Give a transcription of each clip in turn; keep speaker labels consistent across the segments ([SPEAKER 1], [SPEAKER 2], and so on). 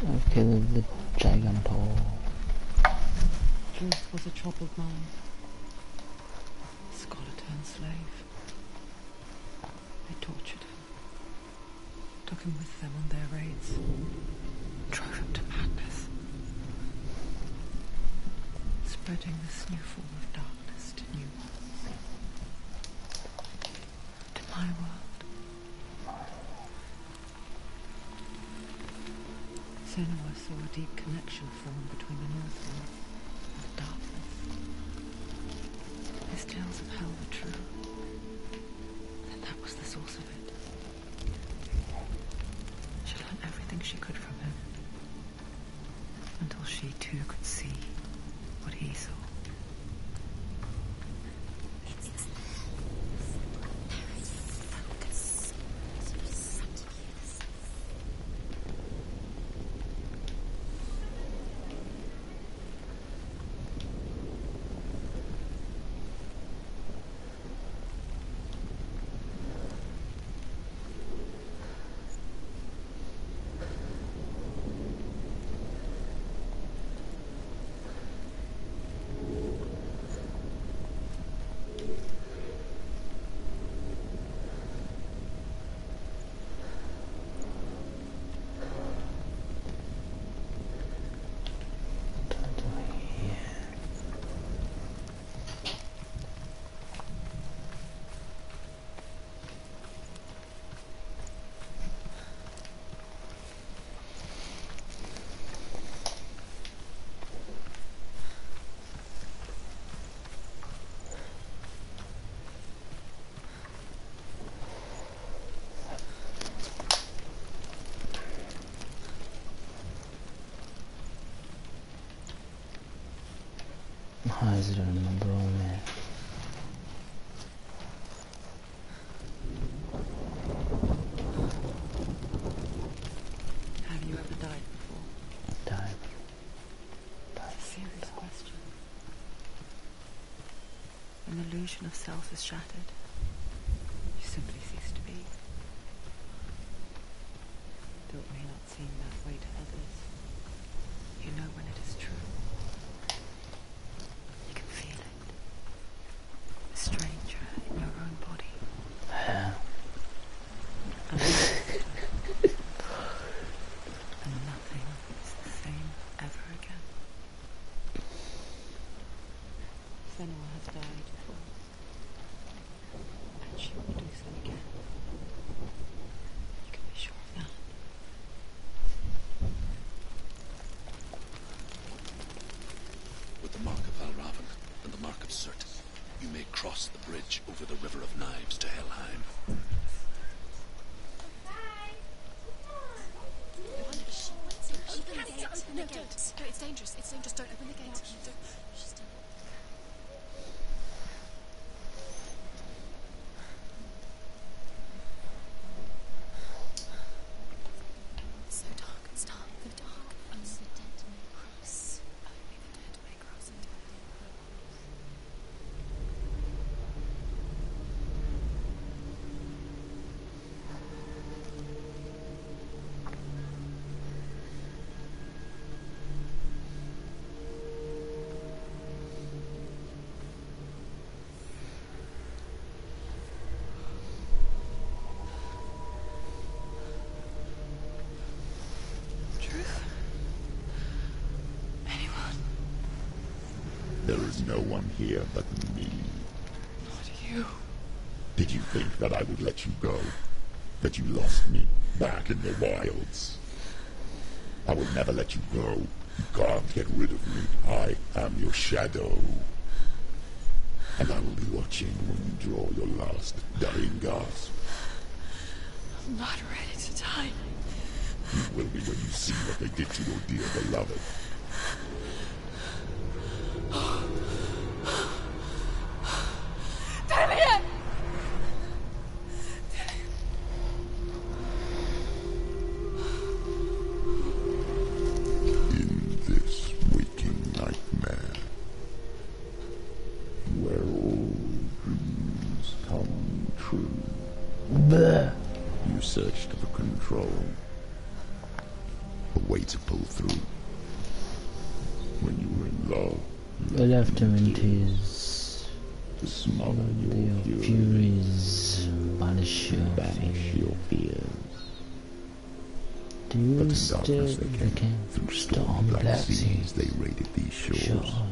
[SPEAKER 1] I've killed the gigantor.
[SPEAKER 2] Druth was a troubled man. Scholar-turned slave. They tortured him. Took him with them on their raids. Drove him to madness. Spreading this new form of darkness to new ones. To my world. Senua saw a deep connection form between the Northland and the darkness. His tales of hell were true. Then that was the source of it. She learned everything she could from him. Until she too could see what he saw.
[SPEAKER 1] Hazır remember all that.
[SPEAKER 2] Have you ever died before?
[SPEAKER 1] Died.
[SPEAKER 2] That's a serious question. When the illusion of self is shattered, you simply cease to be. Though it may not seem that way to others, you know when it is true. You can feel it. A stranger in your own body.
[SPEAKER 1] Yeah.
[SPEAKER 2] And nothing is the same ever again. Senua has died before. And she will do so again. You can be sure of that.
[SPEAKER 3] With the mark of Valravan and the mark of Surt, you may cross the bridge over the River of Knives to Helheim.
[SPEAKER 4] Open the gate. Open the gate. No, it's dangerous. It's dangerous. Don't open the gate. Don't. She's done. It's so dark. It's dark. The dark. Only the dead may cross. Only the dead may cross.
[SPEAKER 2] Truth? Anyone?
[SPEAKER 5] There is no one here but me.
[SPEAKER 2] Not you.
[SPEAKER 5] Did you think that I would let you go? That you lost me back in the wilds? I will never let you go. You can't get rid of me. I am your shadow. And I will be watching when you draw your last dying gasp.
[SPEAKER 2] I'm not ready to die.
[SPEAKER 5] You will be when you see what they did to your dear beloved.
[SPEAKER 4] Damn it!
[SPEAKER 5] searched for control. A way to pull through. When you were in love,
[SPEAKER 1] You left him into his...
[SPEAKER 5] to smother your
[SPEAKER 1] your
[SPEAKER 5] furies,
[SPEAKER 1] furies, banish your
[SPEAKER 5] banish
[SPEAKER 1] fears.
[SPEAKER 5] your fears.
[SPEAKER 1] Do
[SPEAKER 5] But
[SPEAKER 1] you
[SPEAKER 5] in
[SPEAKER 1] still
[SPEAKER 5] darkness they came. Through stormy black seas they raided these shores.
[SPEAKER 1] Sure.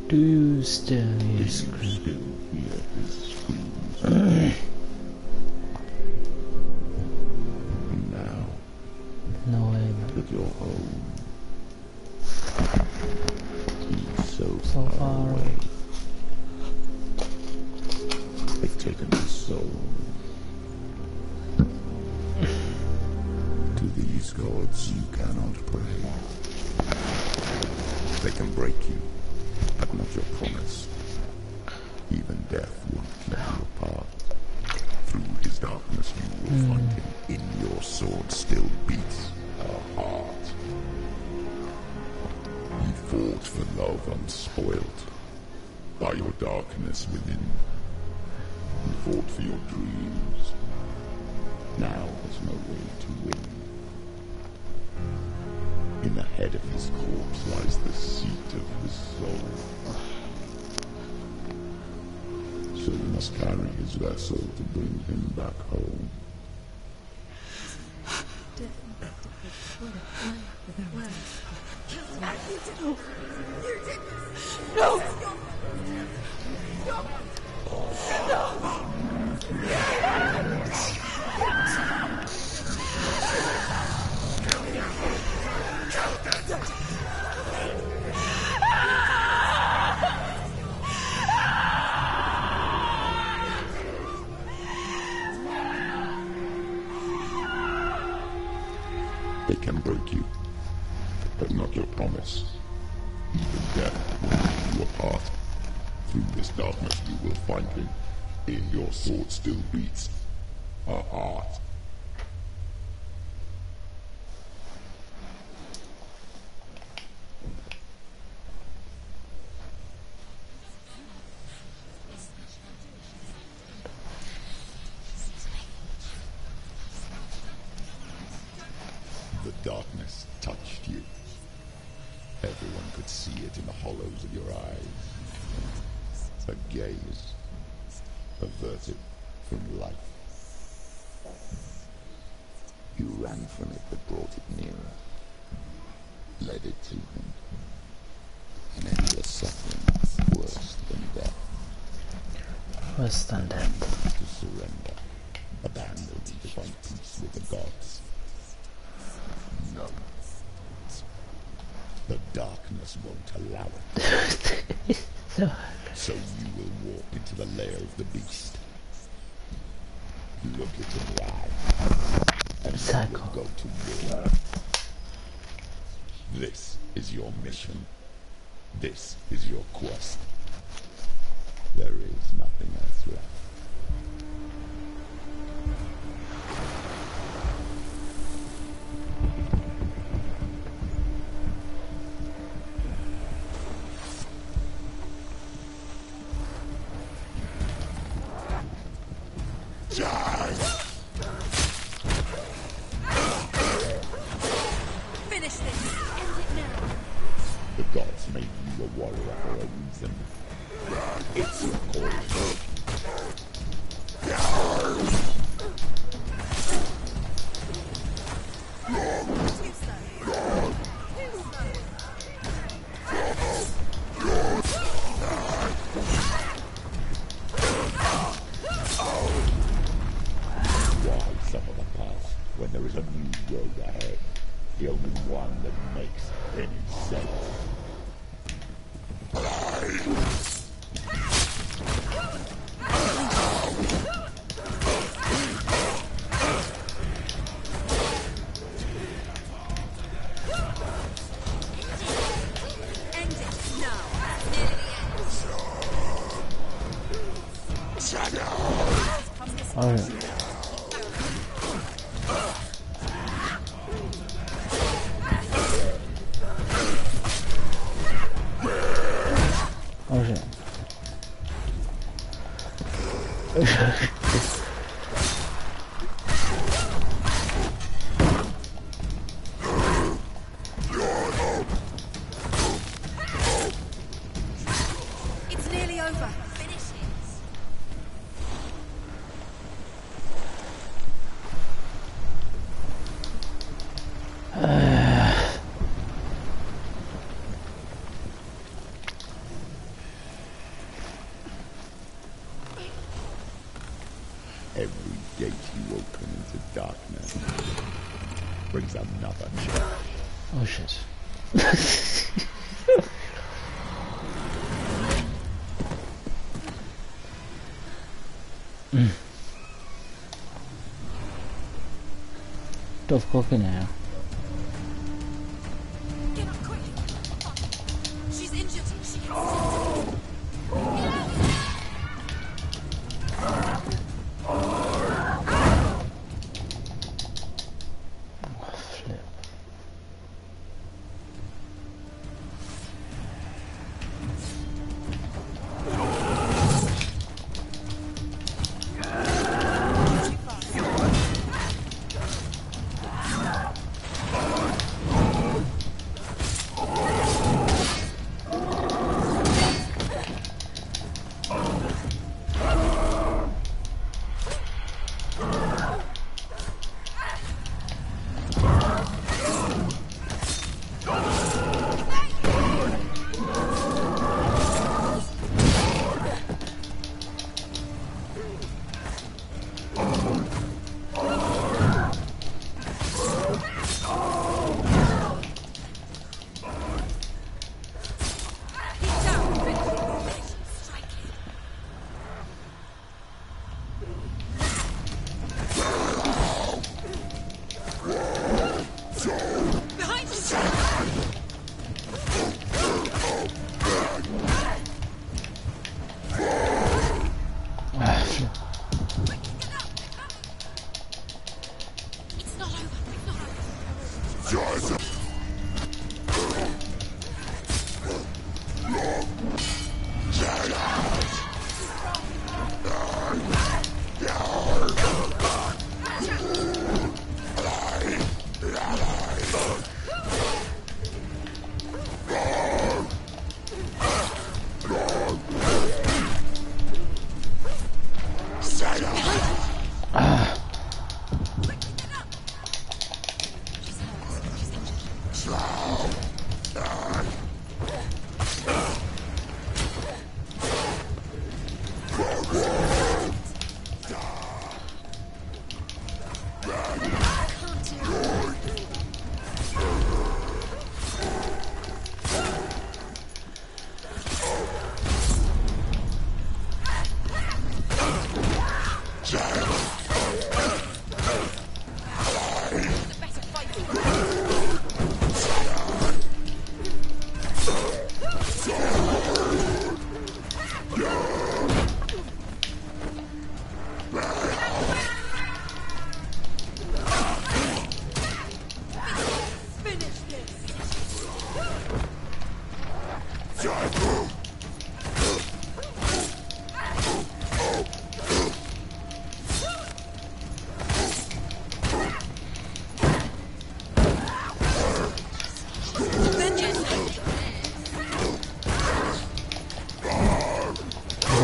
[SPEAKER 1] Do you still hear
[SPEAKER 5] Do you
[SPEAKER 1] screams?
[SPEAKER 5] still hear his screams? And now
[SPEAKER 1] No way,
[SPEAKER 5] that you're home, he's so
[SPEAKER 1] so
[SPEAKER 5] far
[SPEAKER 1] far
[SPEAKER 5] away. They've taken his soul. To these gods you cannot pray. They can break you, but not your promise. Even death won't keep you apart. Through his darkness you will find him. In your sword still beats a heart. You fought for love unspoiled by your darkness within. You fought for your dreams. Now there's no way to win. In the head of his corpse lies the seat of his soul. So you must carry his vessel to bring him back home. They can break you, but not your promise. Even death will keep you apart. Through this darkness you will find him. In your sword still beats a heart. The darkness touched you. Everyone could see it in the hollows of your eyes. A gaze averted from life. You ran from it but brought it nearer. Led it to him. An endless suffering worse than death.
[SPEAKER 1] Worse than death.
[SPEAKER 5] To surrender. Abandoned to find peace with the gods. No. The darkness won't allow it. So you will walk into the lair of the beast. Look it in the eye. And you will go to war. This is your mission. This is your quest. There is nothing else left.
[SPEAKER 4] Finish this! End it now!
[SPEAKER 5] The gods made you a warrior for a reason. It's your calling. Why suffer the past when there is a new road ahead? The only one that makes any sense.
[SPEAKER 4] End it now! Nearly the end.
[SPEAKER 1] Alright. Okay.
[SPEAKER 2] over.
[SPEAKER 4] Finish it.
[SPEAKER 5] Every gate you open into darkness brings another challenge.
[SPEAKER 1] Oh shit. Tough cooking now.
[SPEAKER 4] Get up quick. She's injured. She can see. Get out.
[SPEAKER 1] Flip.
[SPEAKER 4] It's not over. It's not over.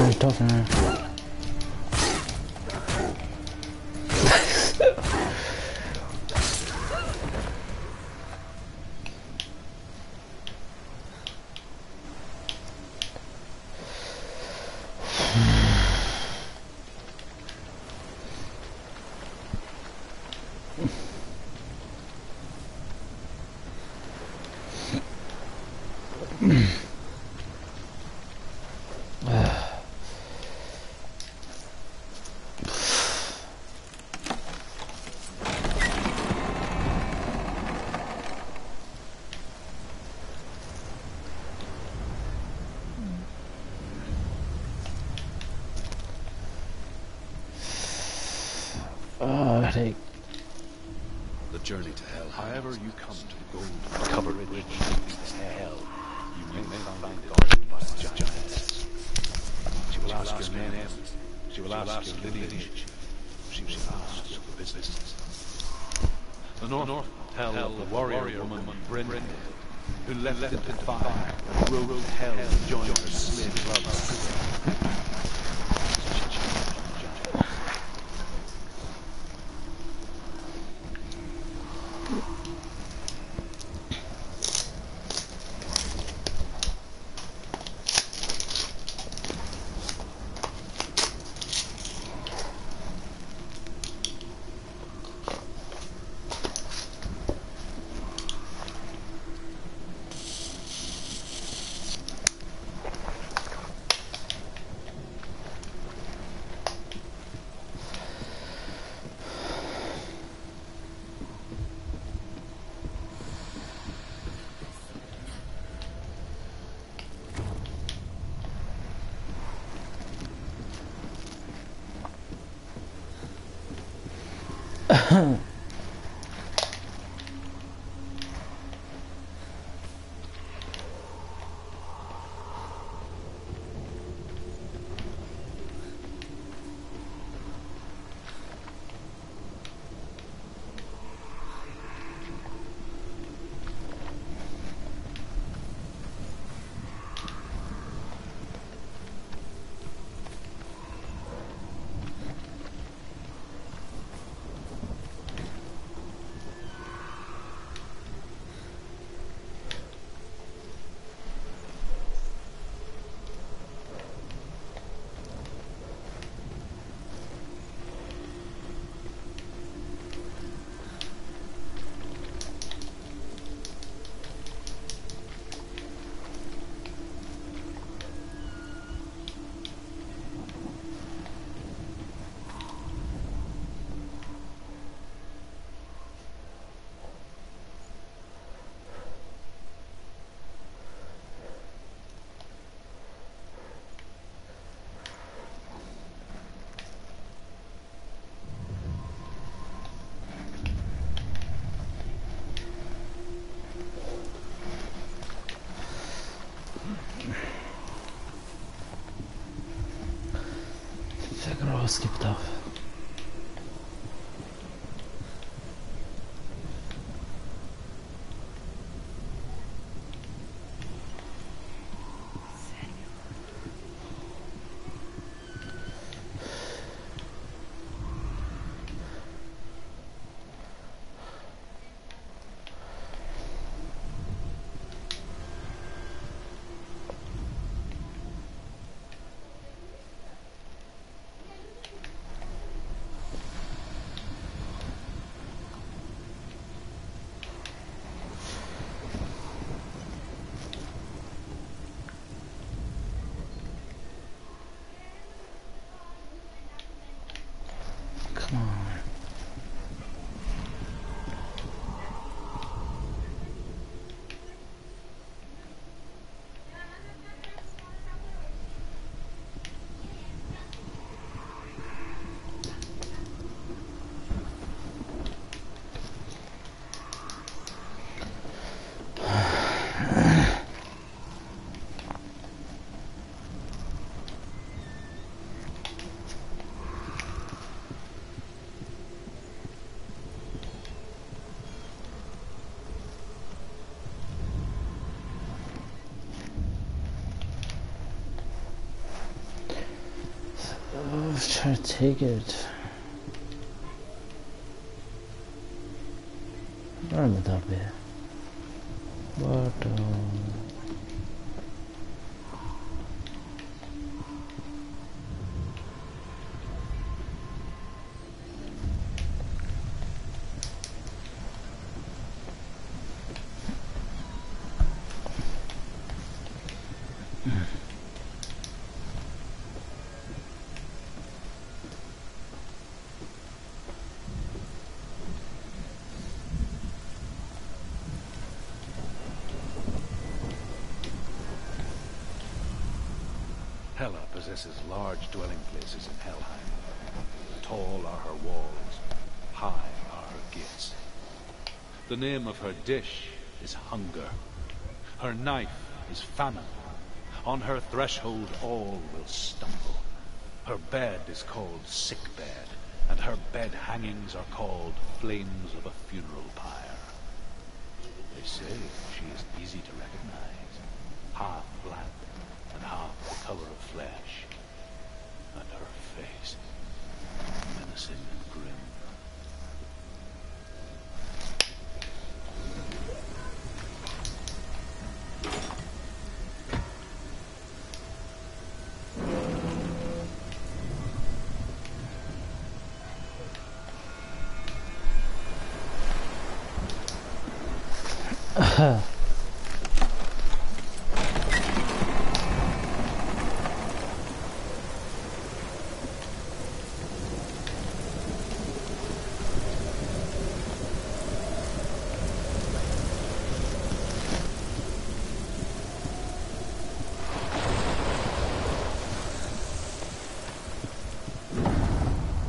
[SPEAKER 1] Very tough now. Oh, headache.
[SPEAKER 3] The journey to hell.
[SPEAKER 6] However you come to the gold covered bridge leads to hell, you may find it guarded by giants. She will ask your name. She will ask your lineage. She will ask your business. The north hell of the warrior woman Brenda, who left it to fire, rode hell to join her slain brothers.
[SPEAKER 1] Skipped off. Come on. Try to take it. Run it up here. But
[SPEAKER 6] Hela possesses large dwelling places in Helheim. Tall are her walls, high are her gates. The name of her dish is hunger. Her knife is famine. On her threshold all will stumble. Her bed is called sick bed, and her bed hangings are called flames of a funeral pyre. They say she is easy to recognize, half black and half the color of flesh, and her face menacing and grim.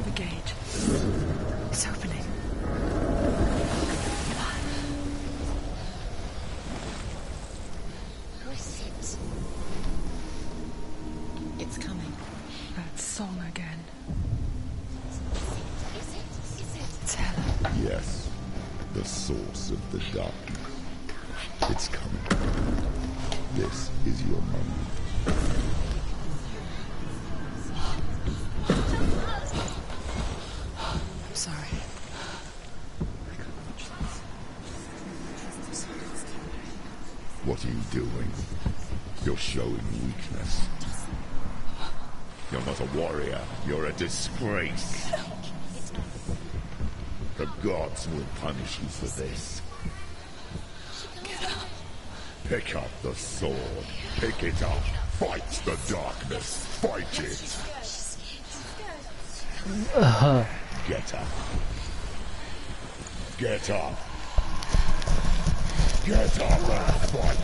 [SPEAKER 2] The gate. It's opening. It's coming. That song again. It's Helen.
[SPEAKER 5] Yes, the source of the darkness. It's coming. This is your moment.
[SPEAKER 2] I'm sorry.
[SPEAKER 5] What are you doing? You're showing weakness. You're not a warrior. You're a disgrace. The gods will punish you for this. Pick up the sword. Pick it up. Fight the darkness. Fight it. Get up. Get up. Get up and fight.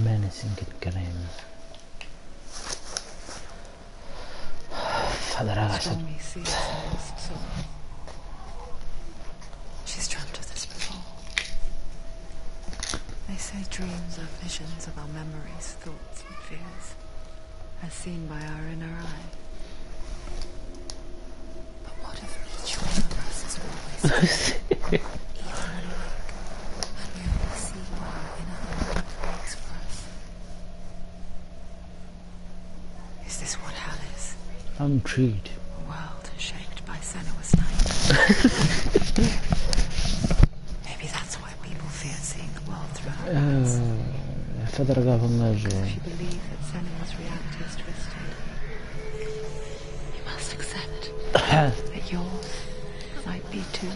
[SPEAKER 1] Menacing e grim. Falla ragazza.
[SPEAKER 2] Stormy seas and lost soul. She's dreamt of this before. They say dreams are visions of our memories, thoughts and fears, as seen by our inner eye. But what if each one of us is always even awake, and we only see what our inner eye creates for us? Is this what hell is?
[SPEAKER 1] I'm intrigued.
[SPEAKER 2] A world shaped by Senua's night. Maybe that's why people fear seeing the world through our eyes.
[SPEAKER 1] Fada raga con la
[SPEAKER 2] If you believe that Senua's reality is twisted, you must accept that yours might be too.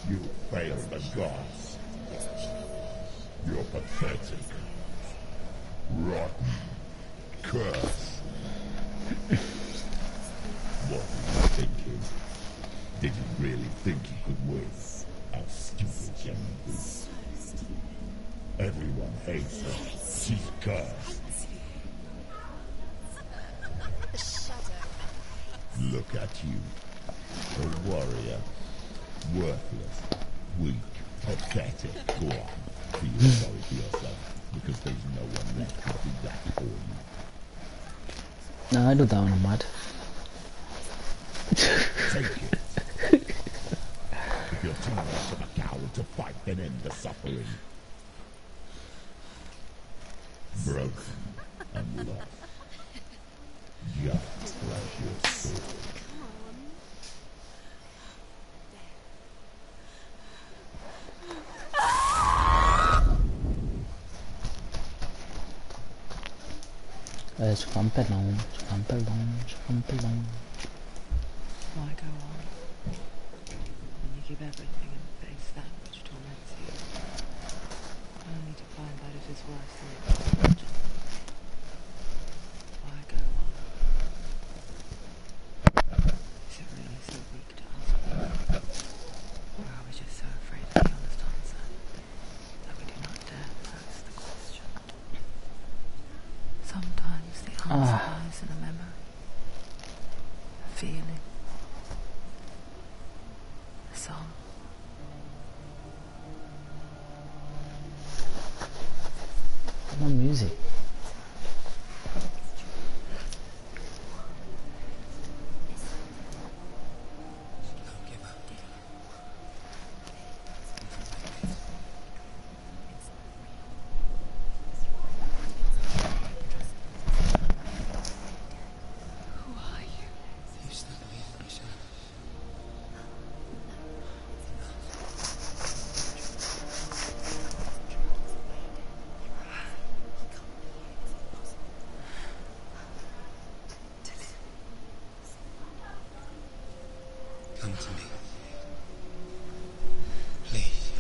[SPEAKER 5] You fail the gods. You're pathetic. Rotten. Cursed. What were you thinking? Did you really think you could win? How stupid can you be? Everyone hates her. She's cursed. Look at you. A warrior. Worthless. Weak. Pathetic. Go on. Feel sorry for yourself, because there's no one left to do that for you.
[SPEAKER 1] No, I do that when I'm mad.
[SPEAKER 5] Take it. If you're too much of a coward to fight, then end the suffering. Broken and lost. Just like your soul.
[SPEAKER 1] Scampellon, scampellon, scampellon.
[SPEAKER 2] Why go on? When you give everything and face that which torments you, only to find that it is worse than you can imagine. Why go on? Is it really so weak to ask for? Or are we just so afraid of the honest answer that we do not dare pose the question? Sometimes the answer lies in a memory, a feeling, a song.
[SPEAKER 1] No music.
[SPEAKER 7] Come to me. Please.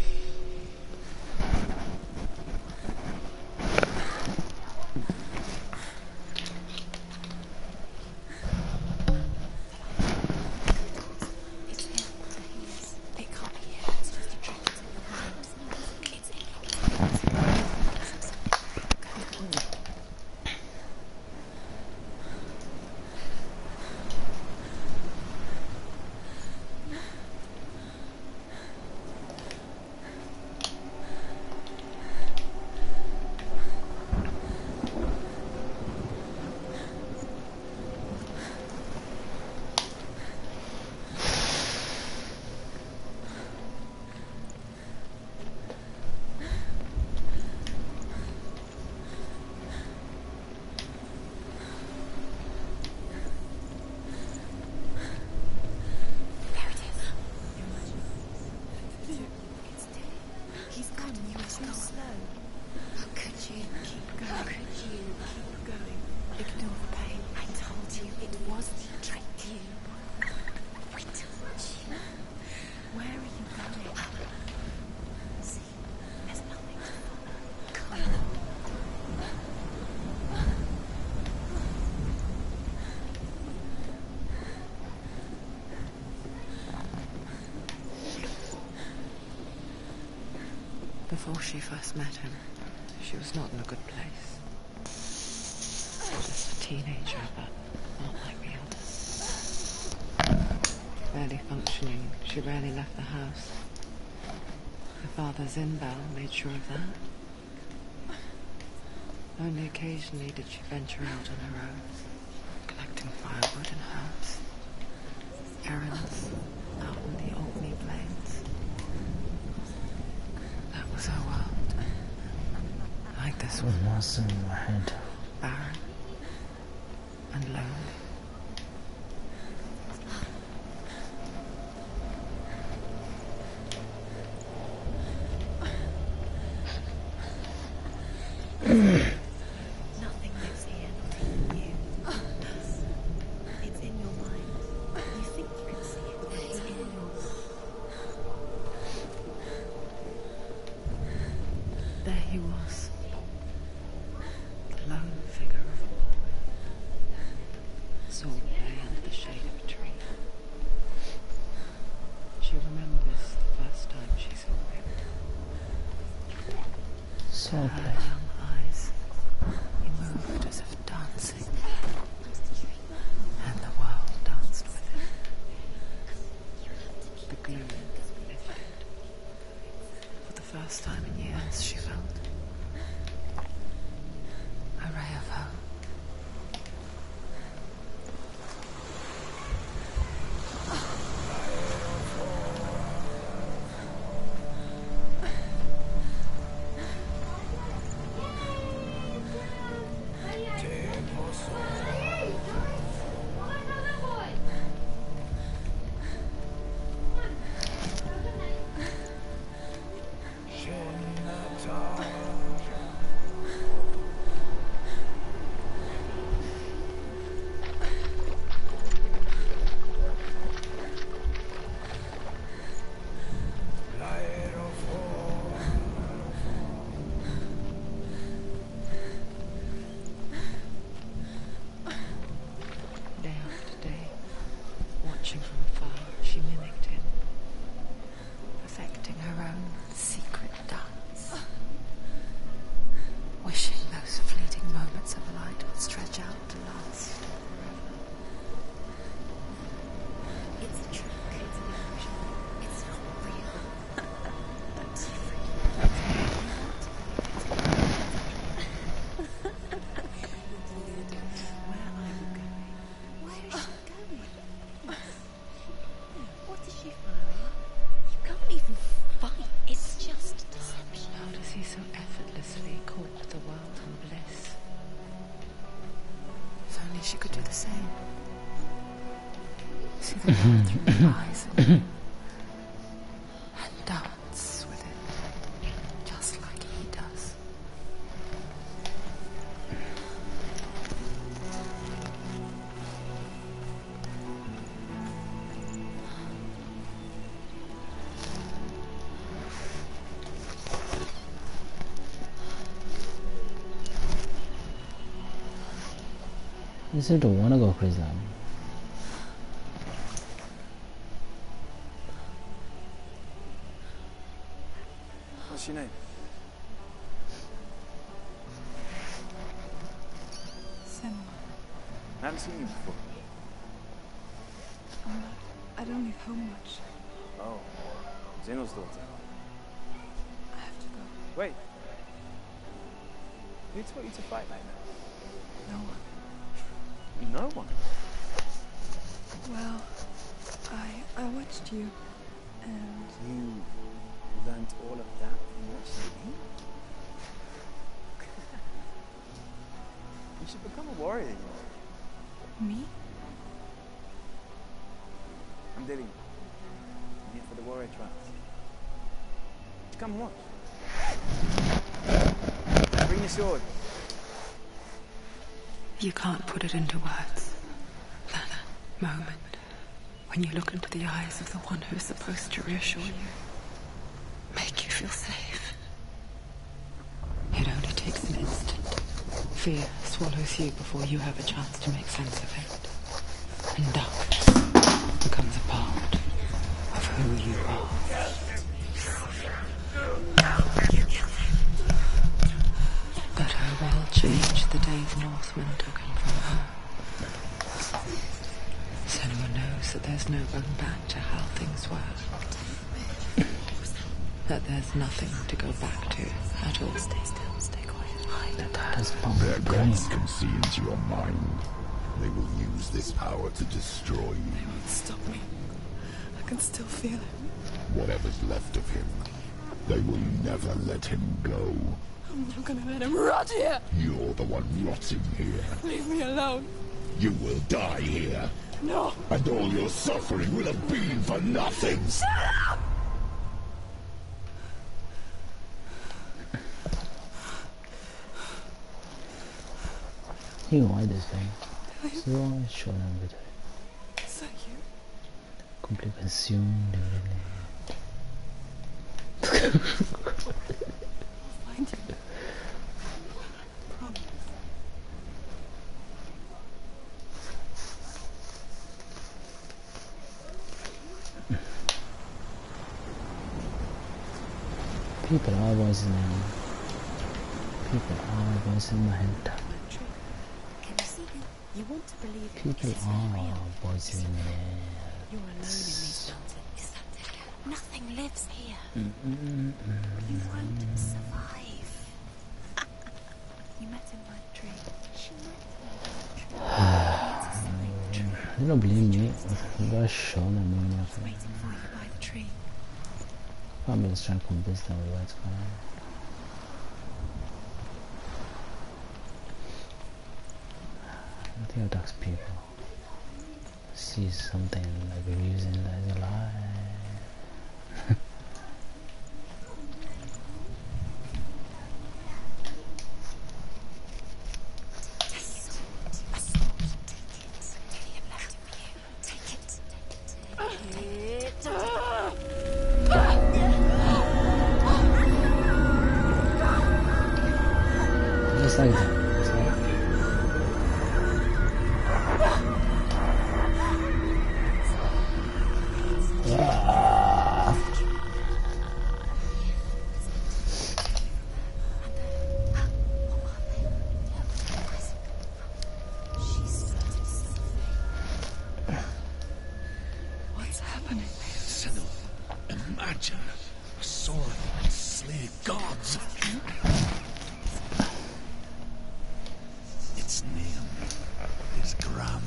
[SPEAKER 2] Before she first met him, she was not in a good place. Just a teenager, but not like the others. Barely functioning, she rarely left the house. Her father's in-bell made sure of that. Only occasionally did she venture out on her own, collecting firewood and herbs. Errands out on the Orkney plains. That was her world. Like this one.
[SPEAKER 1] والمعصم الوحيد.
[SPEAKER 2] Barren and lonely.
[SPEAKER 4] Nothing lives here, not even you. It's in your mind. You think you can see it, but it's in your mind.
[SPEAKER 2] There he was. The lone figure of a boy. Sword play under the shade of a tree. She remembers the first time she saw him.
[SPEAKER 1] So
[SPEAKER 2] Her
[SPEAKER 1] play.
[SPEAKER 2] young eyes. He moved as if dancing. And the world danced with him. The gloom lifted. For the first time in years, she felt a ray of hope. Day after day, watching from afar, she mimicked him, perfecting her own secret dance, wishing those fleeting moments of light would stretch out to last forever.
[SPEAKER 4] It's a trick. It's an illusion. It's not real. Don't be free. Where are you going? Where is she going? What is she following? You can't even fight. It's just deception.
[SPEAKER 2] How does he so effortlessly court the world and bliss? If only she could do the same. See the world through the eyes and dance with it, just like he does.
[SPEAKER 1] You seem to want to go prison.
[SPEAKER 8] What's your name?
[SPEAKER 9] Senua.
[SPEAKER 8] I haven't seen you before.
[SPEAKER 9] I don't leave home much.
[SPEAKER 8] Oh, Zeno's daughter.
[SPEAKER 9] I have to go.
[SPEAKER 8] Wait. Who taught you to fight like that?
[SPEAKER 9] No one.
[SPEAKER 8] No one.
[SPEAKER 9] Well, I watched you, and
[SPEAKER 8] You learned all of that from watching me? You should become a warrior, you know.
[SPEAKER 9] me?
[SPEAKER 8] I'm Dillian. I'm here for the warrior trials. Come and watch. Bring your sword.
[SPEAKER 2] You can't put it into words. That moment when you look into the eyes of the one who's supposed to reassure you, make you feel safe. It only takes an instant. Fear swallows you before you have a chance to make sense of it. And darkness becomes a part of who you are. knows that there's no going back to how things were. That there's nothing to go back to at all.
[SPEAKER 4] Stay still, stay quiet.
[SPEAKER 1] That has
[SPEAKER 5] Their
[SPEAKER 1] pumped brain.
[SPEAKER 5] gods can see into your mind. They will use this power to destroy you.
[SPEAKER 9] They won't stop me. I can still feel it.
[SPEAKER 5] Whatever's left of him, they will never let him go.
[SPEAKER 9] I'm not gonna let him rot here.
[SPEAKER 5] You're the one rotting here.
[SPEAKER 9] Leave me alone.
[SPEAKER 5] You will die here.
[SPEAKER 9] No.
[SPEAKER 5] And all your suffering will have been for nothing.
[SPEAKER 9] Shut up!
[SPEAKER 1] You why this thing? So short and bitter.
[SPEAKER 9] Is that you?
[SPEAKER 1] Completely consumed.
[SPEAKER 9] I'll find you. Promise.
[SPEAKER 1] People are voices now. People are voices in my head.
[SPEAKER 4] Can you see him? You want to believe it.
[SPEAKER 1] People
[SPEAKER 4] Is this not
[SPEAKER 1] are
[SPEAKER 4] real?
[SPEAKER 1] voices in my head.
[SPEAKER 4] You're alone in these mountains. Is that it? Nothing lives here. You won't survive. You met him by the tree. She met him by the tree.
[SPEAKER 1] You don't believe me? You got shown a million of them.
[SPEAKER 4] Waiting for you by the tree.
[SPEAKER 1] I'm just trying to convince them of what's going on. I think I'll talk to people. See something like a reason that's a lie. Just like that.
[SPEAKER 9] What's happening?
[SPEAKER 3] Senua, imagine a sword that can slay gods. Its name is Gram.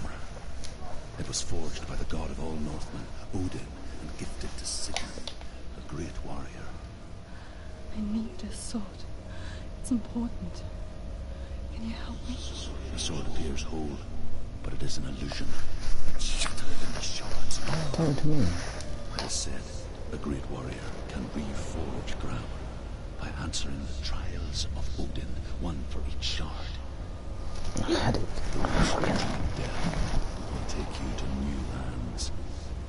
[SPEAKER 3] It was forged by the god of all Northmen, Odin, and gifted to Sigmund, a great warrior.
[SPEAKER 9] I need this sword. It's important. Can you help me?
[SPEAKER 3] The sword appears whole, but it is an illusion. It's shattered into shards.
[SPEAKER 1] Talk to me.
[SPEAKER 3] It is said a great warrior can reforge Gram by answering the trials of Odin, one for each shard.
[SPEAKER 1] Had it.
[SPEAKER 3] Death will take you to new lands,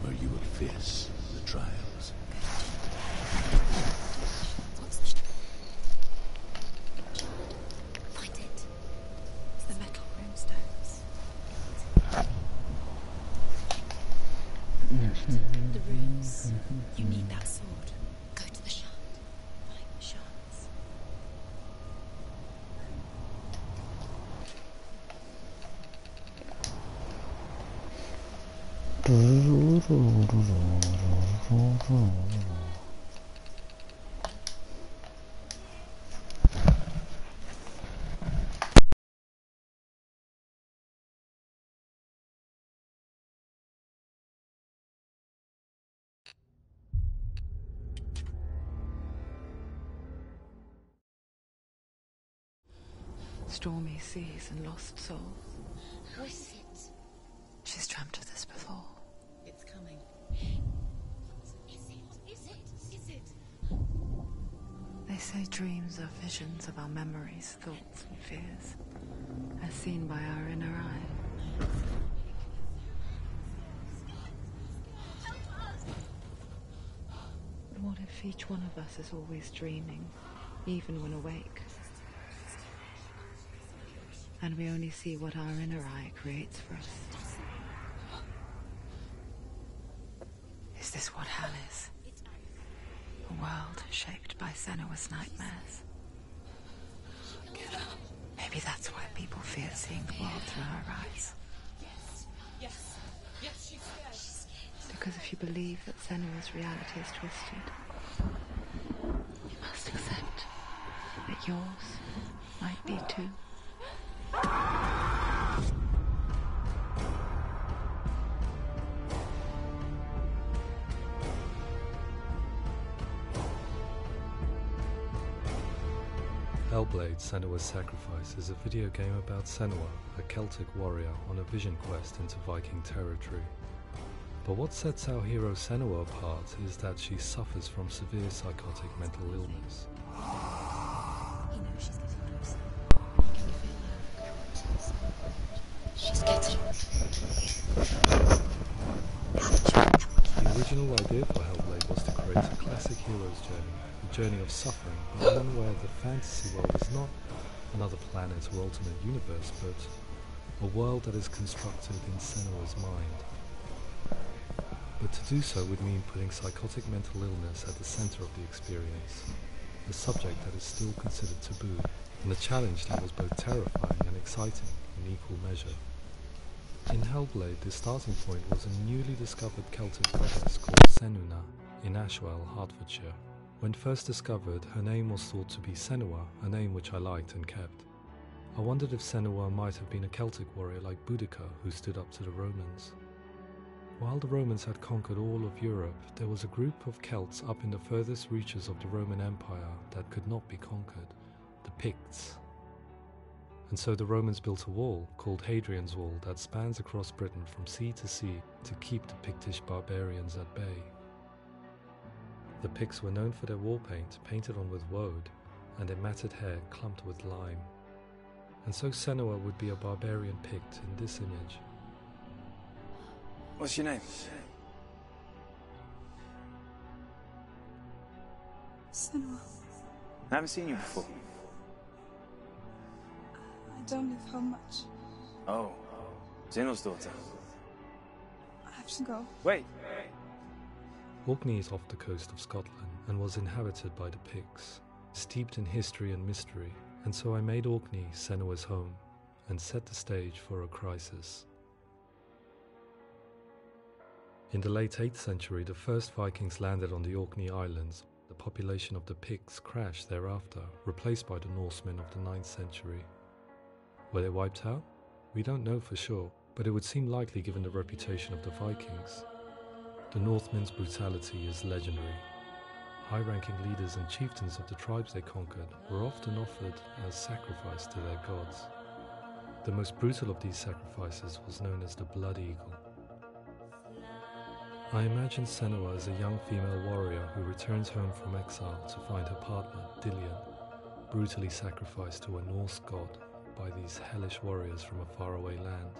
[SPEAKER 3] where you will face the trials.
[SPEAKER 4] Find it. It's the metal runestones. The runes. You need that sword. Go to the shard. Find the shards.
[SPEAKER 2] Stormy seas and lost souls.
[SPEAKER 4] How is it?
[SPEAKER 2] She's dreamt of this before.
[SPEAKER 4] It's coming. Is it? Is it? Is it?
[SPEAKER 2] They say dreams are visions of our memories, thoughts and fears, as seen by our inner eye. But what if each one of us is always dreaming, even when awake? And we only see what our inner eye creates for us. Is this what hell is? A world shaped by Senua's nightmares. Maybe that's why people fear seeing the world through her eyes.
[SPEAKER 9] Yes, she's scared.
[SPEAKER 2] because if you believe that Senua's reality is twisted, you must accept that yours might be too.
[SPEAKER 10] Hellblade Senua's Sacrifice is a video game about Senua, a Celtic warrior on a vision quest into Viking territory. But what sets our hero Senua apart is that she suffers from severe psychotic mental illness.
[SPEAKER 4] You know she's getting closer. Can you feel her? She's getting.
[SPEAKER 10] The original idea for Hellblade was to create a classic hero's journey, a journey of suffering, but one where the fantasy world is not another planet or alternate universe, but a world that is constructed in Senua's mind. But to do so would mean putting psychotic mental illness at the center of the experience, a subject that is still considered taboo, and a challenge that was both terrifying and exciting in equal measure. In Hellblade, the starting point was a newly discovered Celtic goddess called Senua in Ashwell, Hertfordshire. When first discovered, her name was thought to be Senua, a name which I liked and kept. I wondered if Senua might have been a Celtic warrior like Boudica who stood up to the Romans. While the Romans had conquered all of Europe, there was a group of Celts up in the furthest reaches of the Roman Empire that could not be conquered, the Picts. And so the Romans built a wall, called Hadrian's Wall, that spans across Britain from sea to sea to keep the Pictish barbarians at bay. The Picts were known for their war paint, painted on with woad, and their matted hair clumped with lime. And so Senua would be a barbarian Pict in this image.
[SPEAKER 8] What's your name?
[SPEAKER 9] Senua.
[SPEAKER 8] I haven't seen you before.
[SPEAKER 9] I don't live home much.
[SPEAKER 8] Oh, Zenua's daughter.
[SPEAKER 9] I have to go.
[SPEAKER 8] Wait.
[SPEAKER 10] Orkney is off the coast of Scotland and was inhabited by the Picts, steeped in history and mystery, and so I made Orkney Senua's home and set the stage for a crisis. In the late 8th century, the first Vikings landed on the Orkney Islands. The population of the Picts crashed thereafter, replaced by the Norsemen of the 9th century. Were they wiped out? We don't know for sure, but it would seem likely given the reputation of the Vikings. The Northmen's brutality is legendary. High-ranking leaders and chieftains of the tribes they conquered were often offered as sacrifice to their gods. The most brutal of these sacrifices was known as the Blood Eagle. I imagine Senua as a young female warrior who returns home from exile to find her partner, Dillion, brutally sacrificed to a Norse god by these hellish warriors from a faraway land.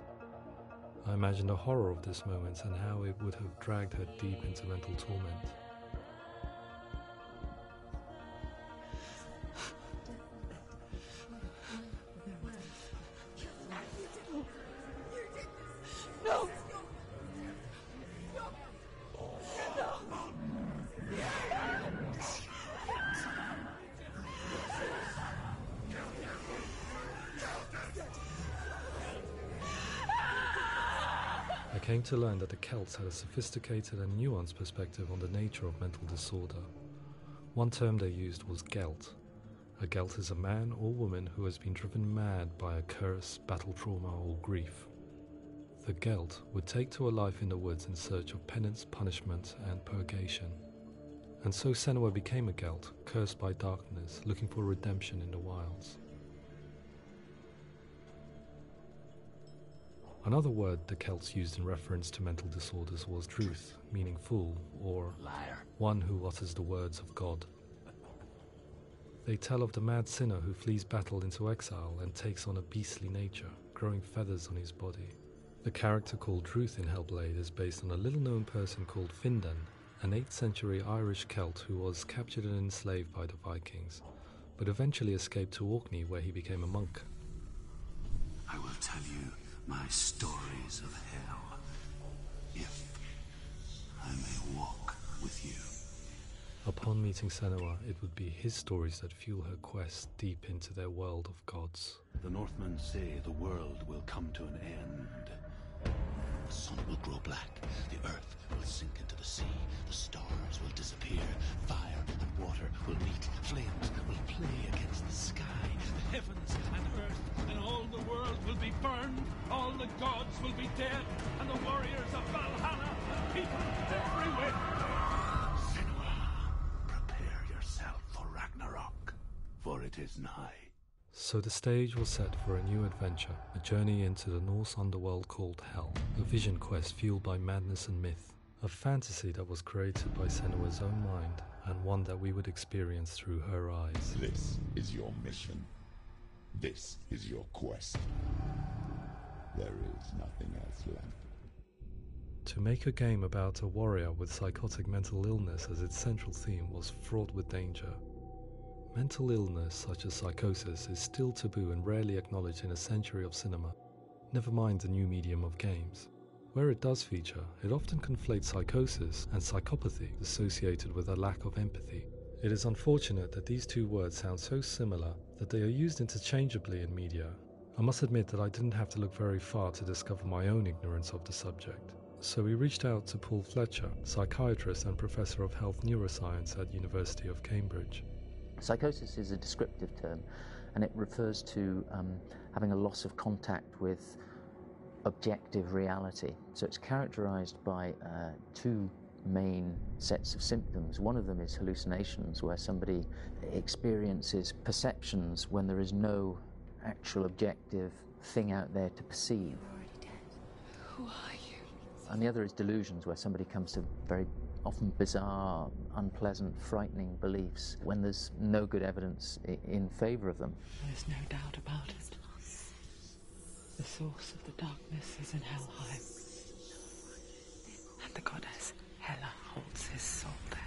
[SPEAKER 10] I imagine the horror of this moment and how it would have dragged her deep into mental torment.
[SPEAKER 9] No!
[SPEAKER 10] I came to learn that the Celts had a sophisticated and nuanced perspective on the nature of mental disorder. One term they used was gelt. A gelt is a man or woman who has been driven mad by a curse, battle trauma, or grief. The gelt would take to a life in the woods in search of penance, punishment, and purgation. And so Senua became a gelt, cursed by darkness, looking for redemption in the wilds. Another word the Celts used in reference to mental disorders was druth, meaning fool, or
[SPEAKER 3] Liar.
[SPEAKER 10] one who utters the words of God. They tell of the mad sinner who flees battle into exile and takes on a beastly nature, growing feathers on his body. The character called Druth in Hellblade is based on a little-known person called Findan, an 8th century Irish Celt who was captured and enslaved by the Vikings, but eventually escaped to Orkney where he became a monk.
[SPEAKER 3] I will tell you my stories of hell, if I may walk with you.
[SPEAKER 10] Upon meeting Senua, it would be his stories that fuel her quest deep into their world of gods.
[SPEAKER 3] The Northmen say the world will come to an end. The sun will grow black, the earth will sink in
[SPEAKER 6] be dead, and the warriors of Valhalla and people everywhere.
[SPEAKER 3] Senua, prepare yourself for Ragnarok, for it is nigh.
[SPEAKER 10] So the stage was set for a new adventure, a journey into the Norse underworld called Hell, a vision quest fueled by madness and myth, a fantasy that was created by Senua's own mind, and one that we would experience through her eyes.
[SPEAKER 5] This is your mission. This is your quest. There is nothing else left.
[SPEAKER 10] To make a game about a warrior with psychotic mental illness as its central theme was fraught with danger. Mental illness such as psychosis is still taboo and rarely acknowledged in a century of cinema, never mind the new medium of games. Where it does feature, it often conflates psychosis and psychopathy associated with a lack of empathy. It is unfortunate that these two words sound so similar that they are used interchangeably in media. I must admit that I didn't have to look very far to discover my own ignorance of the subject. So we reached out to Paul Fletcher, psychiatrist and professor of health neuroscience at University of Cambridge.
[SPEAKER 11] Psychosis is a descriptive term, and it refers to having a loss of contact with objective reality. So it's characterized by two main sets of symptoms. One of them is hallucinations, where somebody experiences perceptions when there is no actual objective thing out there to perceive.
[SPEAKER 2] You're already dead. Who are you?
[SPEAKER 11] And the other is delusions, where somebody comes to very often bizarre, unpleasant, frightening beliefs when there's no good evidence in favour of them.
[SPEAKER 2] There's no doubt about it. The source of the darkness is in Helheim. And the goddess Hela holds his soul there.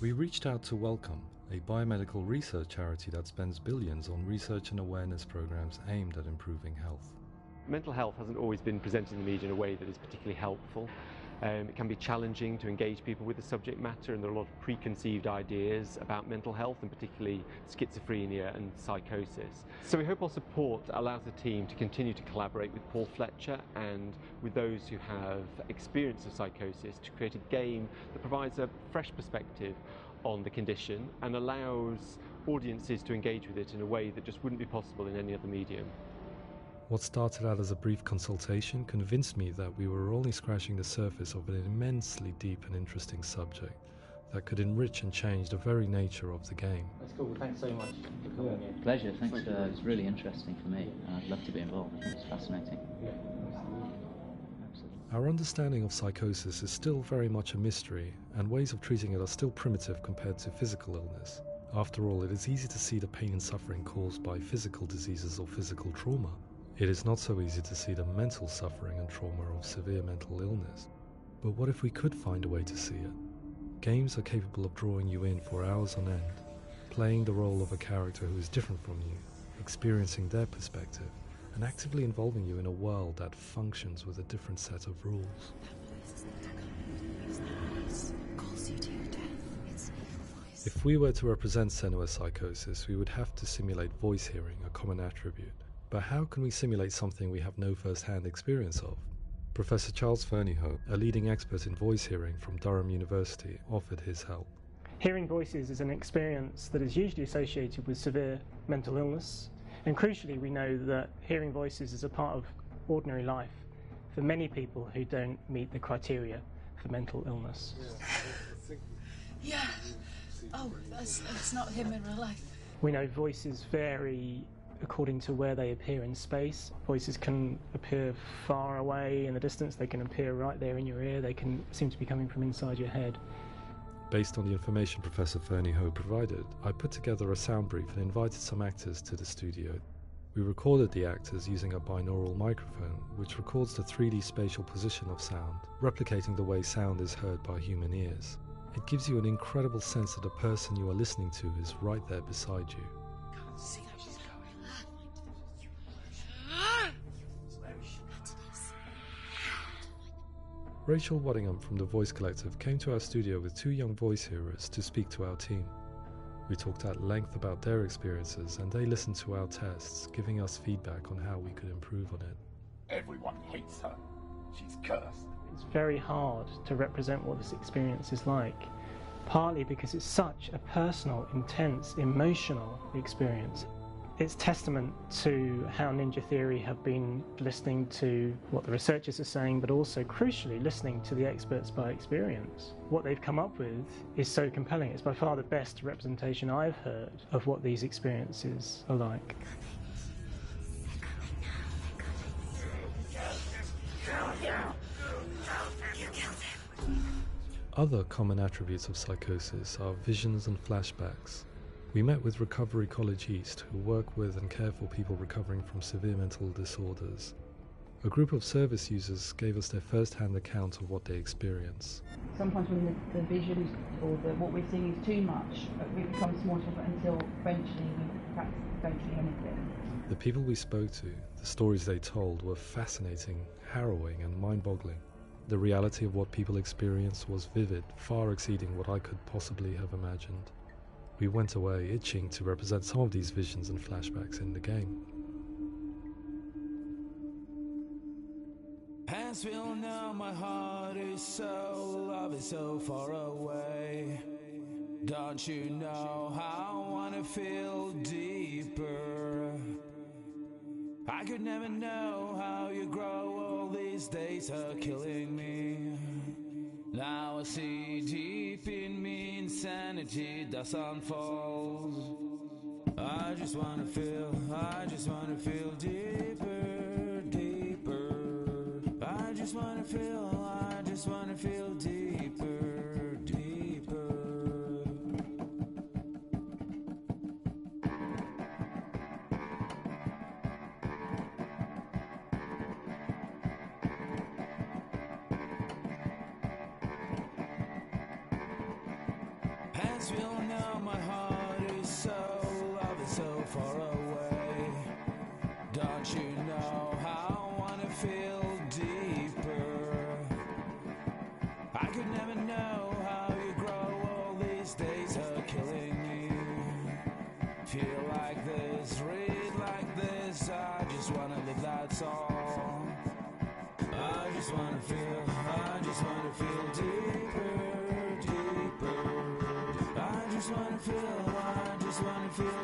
[SPEAKER 10] We reached out to Welcome, a biomedical research charity that spends billions on research and awareness programs aimed at improving health.
[SPEAKER 12] Mental health hasn't always been presented in the media in a way that is particularly helpful. It can be challenging to engage people with the subject matter, and there are a lot of preconceived ideas about mental health, and particularly schizophrenia and psychosis. So we hope our support allows the team to continue to collaborate with Paul Fletcher and with those who have experience of psychosis to create a game that provides a fresh perspective on the condition and allows audiences to engage with it in a way that just wouldn't be possible in any other medium.
[SPEAKER 10] What started out as a brief consultation convinced me that we were only scratching the surface of an immensely deep and interesting subject that could enrich and change the very nature of the game.
[SPEAKER 11] That's cool. Thanks so much for coming in. Pleasure. Thanks. It was really interesting for me, and I'd love to be involved. I think it's fascinating. Absolutely.
[SPEAKER 10] Our understanding of psychosis is still very much a mystery, and ways of treating it are still primitive compared to physical illness. After all, it is easy to see the pain and suffering caused by physical diseases or physical trauma. It is not so easy to see the mental suffering and trauma of severe mental illness. But what if we could find a way to see it? Games are capable of drawing you in for hours on end, playing the role of a character who is different from you, experiencing their perspective, and actively involving you in a world that functions with a different set of rules. If we were to represent Senua's psychosis, we would have to simulate voice hearing, a common attribute. But how can we simulate something we have no first-hand experience of? Professor Charles Fernyhough, a leading expert in voice hearing from Durham University, offered his help.
[SPEAKER 13] Hearing voices is an experience that is usually associated with severe mental illness, and crucially we know that hearing voices is a part of ordinary life for many people who don't meet the criteria for mental illness.
[SPEAKER 14] Yeah. Oh, that's not him in real life.
[SPEAKER 13] We know voices vary according to where they appear in space. Voices can appear far away in the distance, they can appear right there in your ear, they can seem to be coming from inside your head.
[SPEAKER 10] Based on the information Professor Fernyhough provided, I put together a sound brief and invited some actors to the studio. We recorded the actors using a binaural microphone, which records the 3D spatial position of sound, replicating the way sound is heard by human ears. It gives you an incredible sense that the person you are listening to is right there beside you.
[SPEAKER 14] Can't see how she's going.
[SPEAKER 10] Rachel Waddingham from the Voice Collective came to our studio with 2 young voice hearers to speak to our team. We talked at length about their experiences, and they listened to our tests, giving us feedback on how we could improve on it.
[SPEAKER 5] Everyone hates her. She's cursed.
[SPEAKER 13] It's very hard to represent what this experience is like, partly because it's such a personal, intense, emotional experience. It's testament to how Ninja Theory have been listening to what the researchers are saying, but also, crucially, listening to the experts by experience. What they've come up with is so compelling. It's by far the best representation I've heard of what these experiences are like.
[SPEAKER 10] Other common attributes of psychosis are visions and flashbacks. We met with Recovery College East, who work with and care for people recovering from severe mental disorders. A group of service users gave us their first-hand account of what they experience.
[SPEAKER 15] Sometimes when the visions or what we're seeing is too much, it becomes more difficult until eventually we practice don't see anything.
[SPEAKER 10] The people we spoke to, the stories they told, were fascinating, harrowing and mind-boggling. The reality of what people experienced was vivid, far exceeding what I could possibly have imagined. We went away itching to represent some of these visions and flashbacks in the game.
[SPEAKER 16] As we all know, my heart is so, love is so far away. Don't you know how I wanna feel deeper? I could never know how you grow, all these days are killing me. Now I see deep in me insanity does unfold. I just wanna feel deeper, deeper. I just wanna feel deeper, deeper. As we all know, my heart is so, love is so far away. Don't you know how I wanna feel deeper? I could never know how you grow, all these days are killing me. Feel like this, read like this, I just wanna live that song. I just wanna feel deeper, deeper. I just wanna feel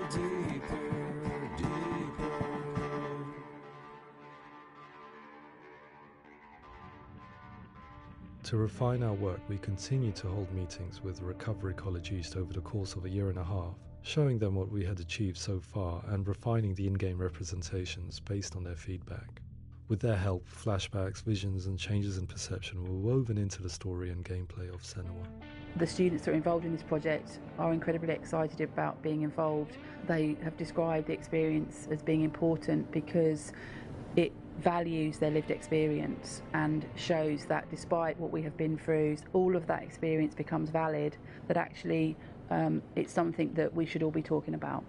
[SPEAKER 16] deeper, deeper.
[SPEAKER 10] To refine our work, we continue to hold meetings with Recovery College East over the course of a year and a half, showing them what we had achieved so far and refining the in-game representations based on their feedback. With their help, flashbacks, visions and changes in perception were woven into the story and gameplay of Senua.
[SPEAKER 15] The students that are involved in this project are incredibly excited about being involved. They have described the experience as being important because it values their lived experience and shows that despite what we have been through, all of that experience becomes valid, that actually it's something that we should all be talking about.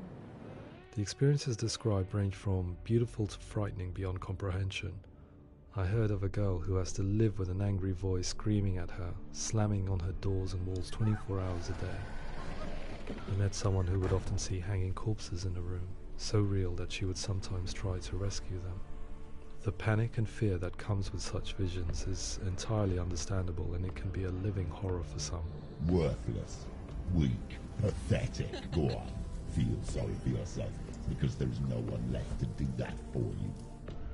[SPEAKER 10] The experiences described range from beautiful to frightening beyond comprehension. I heard of a girl who has to live with an angry voice screaming at her, slamming on her doors and walls 24 hours a day. I met someone who would often see hanging corpses in a room, so real that she would sometimes try to rescue them. The panic and fear that comes with such visions is entirely understandable, and it can be a living horror for some.
[SPEAKER 5] Worthless, weak, pathetic. Go on, feel sorry for yourself, because there is no one left to do that for you.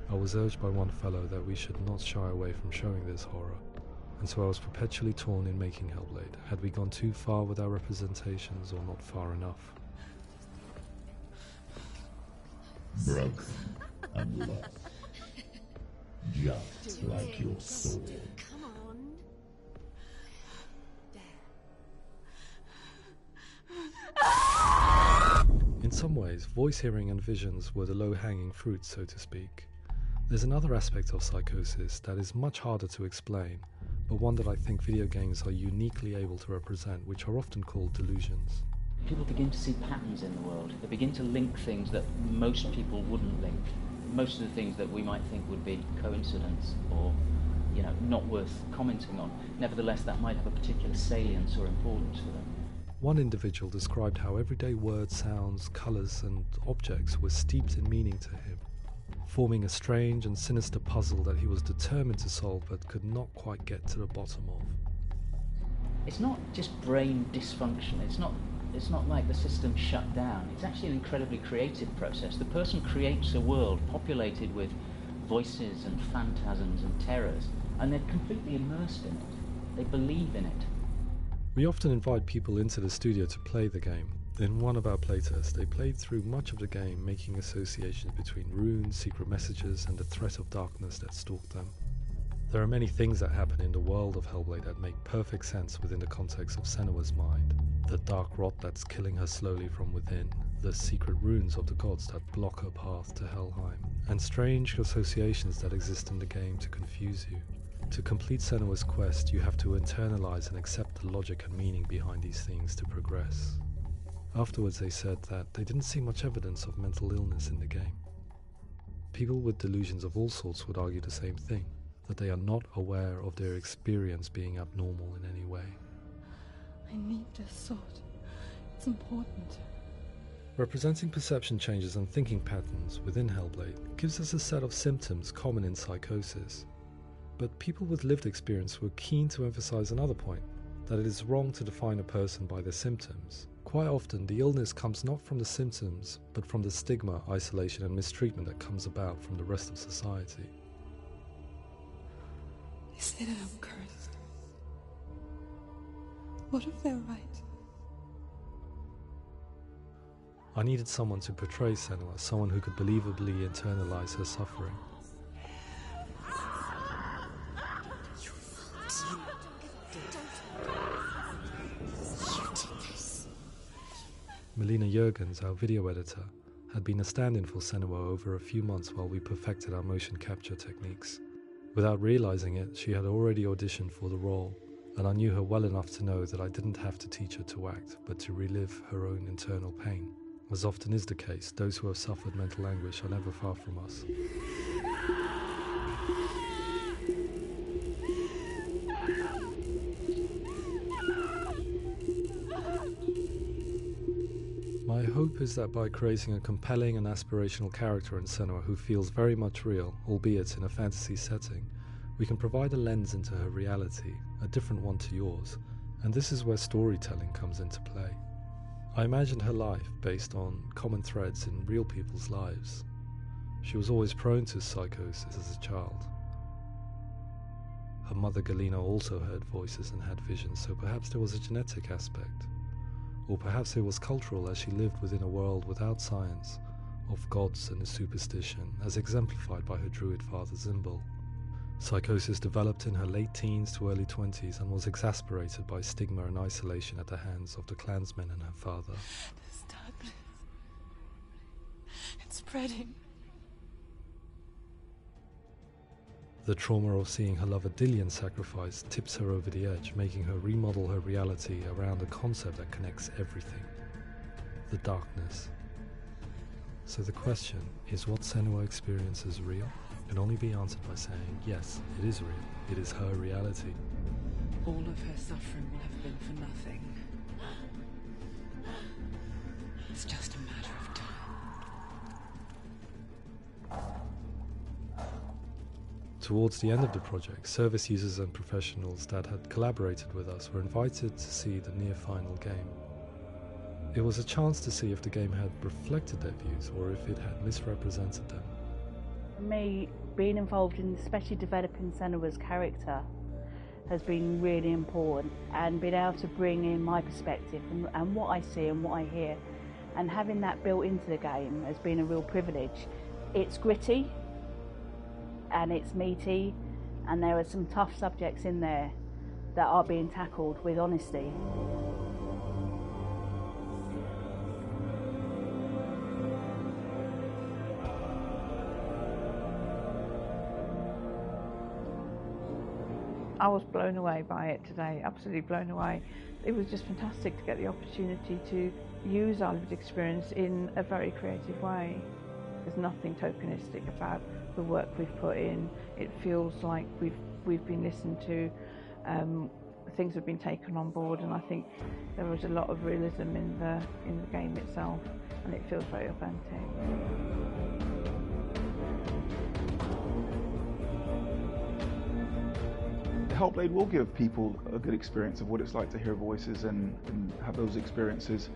[SPEAKER 10] I was urged by one fellow that we should not shy away from showing this horror, and so I was perpetually torn in making Hellblade. Had we gone too far with our representations or not far enough?
[SPEAKER 5] Broken and lost. Just like your soul.
[SPEAKER 4] Come on.
[SPEAKER 10] In some ways, voice hearing and visions were the low-hanging fruit, so to speak. There's another aspect of psychosis that is much harder to explain, but one that I think video games are uniquely able to represent, which are often called delusions.
[SPEAKER 11] People begin to see patterns in the world. They begin to link things that most people wouldn't link. Most of the things that we might think would be coincidence or, not worth commenting on. Nevertheless, that might have a particular salience or importance for them.
[SPEAKER 10] One individual described how everyday words, sounds, colours and objects were steeped in meaning to him, forming a strange and sinister puzzle that he was determined to solve but could not quite get to the bottom of.
[SPEAKER 11] It's not just brain dysfunction, it's not it's not like the system's shut down. It's actually an incredibly creative process. The person creates a world populated with voices and phantasms and terrors, and they're completely immersed in it. They believe in it.
[SPEAKER 10] We often invite people into the studio to play the game. In one of our playtests, they played through much of the game, making associations between runes, secret messages, and the threat of darkness that stalked them. There are many things that happen in the world of Hellblade that make perfect sense within the context of Senua's mind. The dark rot that's killing her slowly from within, the secret runes of the gods that block her path to Helheim, and strange associations that exist in the game to confuse you. To complete Senua's quest, you have to internalize and accept the logic and meaning behind these things to progress. Afterwards they said that they didn't see much evidence of mental illness in the game. People with delusions of all sorts would argue the same thing, that they are not aware of their experience being abnormal in any way.
[SPEAKER 9] I need this sword. It's important.
[SPEAKER 10] Representing perception changes and thinking patterns within Hellblade gives us a set of symptoms common in psychosis. But people with lived experience were keen to emphasize another point, that it is wrong to define a person by their symptoms. Quite often, the illness comes not from the symptoms, but from the stigma, isolation and mistreatment that comes about from the rest of society.
[SPEAKER 9] They say that I'm cursed. What if they're right?
[SPEAKER 10] I needed someone to portray Senua, someone who could believably internalize her suffering. Melina Jurgens, our video editor, had been a stand-in for Senua over a few months while we perfected our motion capture techniques. Without realizing it, she had already auditioned for the role, and I knew her well enough to know that I didn't have to teach her to act, but to relive her own internal pain. As often is the case, those who have suffered mental anguish are never far from us. My hope is that by creating a compelling and aspirational character in Senua who feels very much real, albeit in a fantasy setting, we can provide a lens into her reality, a different one to yours, and this is where storytelling comes into play. I imagined her life based on common threads in real people's lives. She was always prone to psychosis as a child. Her mother Galina also heard voices and had visions, so perhaps there was a genetic aspect. Or perhaps it was cultural, as she lived within a world without science, of gods and a superstition, as exemplified by her druid father Zimbal. Psychosis developed in her late teens to early 20s and was exacerbated by stigma and isolation at the hands of the clansmen and her father.
[SPEAKER 9] This darkness. It's spreading.
[SPEAKER 10] The trauma of seeing her lover Dillian sacrificed tips her over the edge, making her remodel her reality around a concept that connects everything: the darkness. So the question, is what Senua experiences real? Can only be answered by saying, yes, it is real. It is her reality.
[SPEAKER 2] All of her suffering will have been for nothing. It's just a matter of time.
[SPEAKER 10] Towards the end of the project, service users and professionals that had collaborated with us were invited to see the near-final game. It was a chance to see if the game had reflected their views or if it had misrepresented them.
[SPEAKER 15] For me, being involved in especially developing Senua's character has been really important, and being able to bring in my perspective and what I see and what I hear, and having that built into the game has been a real privilege. It's gritty and it's meaty, and there are some tough subjects in there that are being tackled with honesty.
[SPEAKER 17] I was blown away by it today, absolutely blown away. It was just fantastic to get the opportunity to use our lived experience in a very creative way. There's nothing tokenistic about the work we've put in. It feels like we've been listened to, things have been taken on board, and I think there was a lot of realism in the game itself, and it feels very authentic.
[SPEAKER 18] Hellblade will give people a good experience of what it's like to hear voices and have those experiences.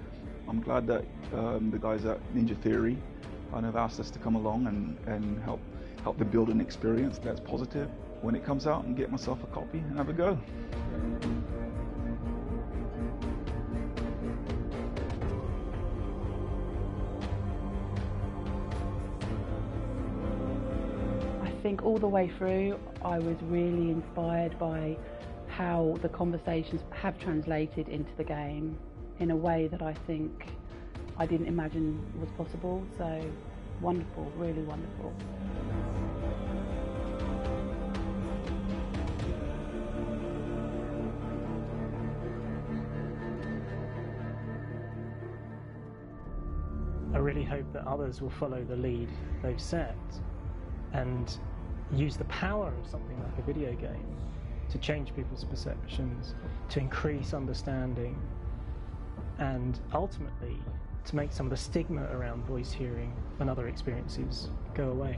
[SPEAKER 18] I'm glad that the guys at Ninja Theory kind of asked us to come along and help them build an experience that's positive when it comes out, and get myself a copy and have a go.
[SPEAKER 15] I think all the way through I was really inspired by how the conversations have translated into the game in a way that I think I didn't imagine was possible. So wonderful, really wonderful.
[SPEAKER 13] I really hope that others will follow the lead they've set and use the power of something like a video game to change people's perceptions, to increase understanding, and ultimately to make some of the stigma around voice hearing and other experiences go away.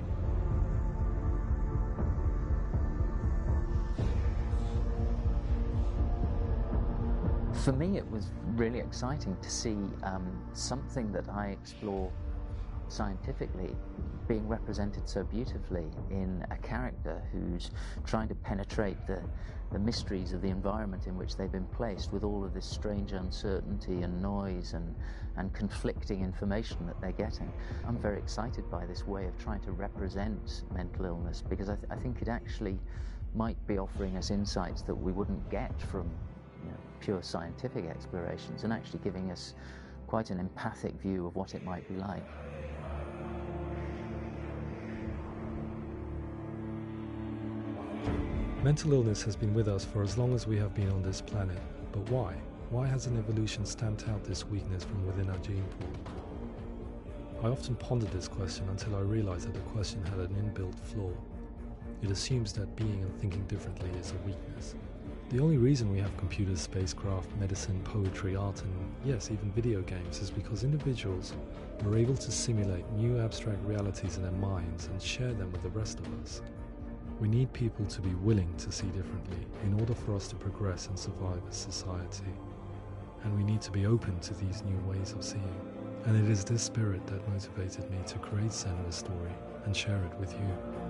[SPEAKER 11] For me, it was really exciting to see something that I explore scientifically being represented so beautifully in a character who's trying to penetrate the mysteries of the environment in which they've been placed, with all of this strange uncertainty and noise and conflicting information that they're getting. I'm very excited by this way of trying to represent mental illness, because I think it actually might be offering us insights that we wouldn't get from pure scientific explorations, and actually giving us quite an empathic view of what it might be like.
[SPEAKER 10] Mental illness has been with us for as long as we have been on this planet, but why? Why hasn't evolution stamped out this weakness from within our gene pool? I often pondered this question until I realized that the question had an inbuilt flaw. It assumes that being and thinking differently is a weakness. The only reason we have computers, spacecraft, medicine, poetry, art, and yes, even video games is because individuals are able to simulate new abstract realities in their minds and share them with the rest of us. We need people to be willing to see differently in order for us to progress and survive as society. And we need to be open to these new ways of seeing. And it is this spirit that motivated me to create Senua's story and share it with you.